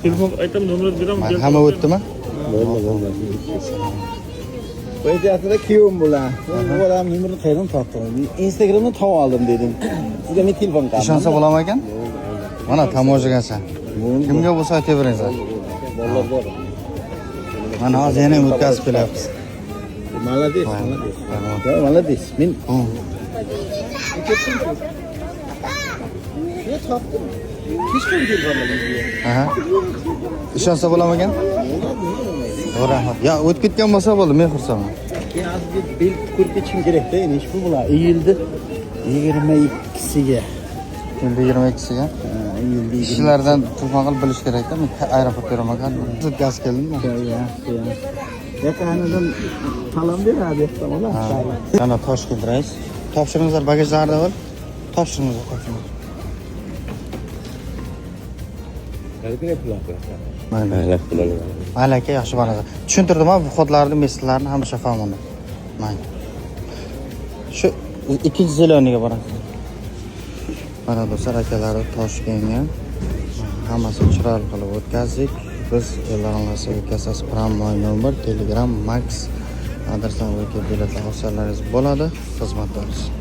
Telefon aytam nomer beraman. Hamma o'tdimi? Bo'ldi. Bu aytayotganda kiyim bular. Bu odam nomerni qayerdan topdim? Instagramdan topib oldim dedim. Sizga men telefon qildim. Ishonsa bo'ladimi ekan? Mana tamojigacha. Kimga bo'lsa aytaverasizlar. Mana hozir yana o'tkazib kelyapmiz. Молодец, молодец. Да, молодец. Men hech kim kelmagan. Aha. Ishonsa bo'ladimi ekan? Rahmat. Ya o'tib ketgan bo'lsa bo'ldi, men xursandman. Men hozir bel ko'rib ketishim kerak-da, endi ish bu bular. Iyulda 22siga. Endi 22siga. Iyulda Kishilardan telefon qilib bilish kerak-da. Men aeroportga yuraman. O'tkazib keldimmi? Yaqinidan salom beradi, ehtimol. Mana Toshkent rais. Topshiringizlar bagajlarni ol. Topshiringizlar. Mayli aka, yaxshi borasiz. Tushuntirdim-a, bu kodlarni, mesajlarni hamma shafaqatman. Mayli. Shu ikkinchi zeleniga boramiz. Mana do'stlar, akalarni Toshkentga hammasini chiroyli qilib o'tkazdik. Biz Ellarning kasasi Prime nomer, Telegram, Max adresdan biletlar olsangiz bo'ladi. Xizmatdorsiz.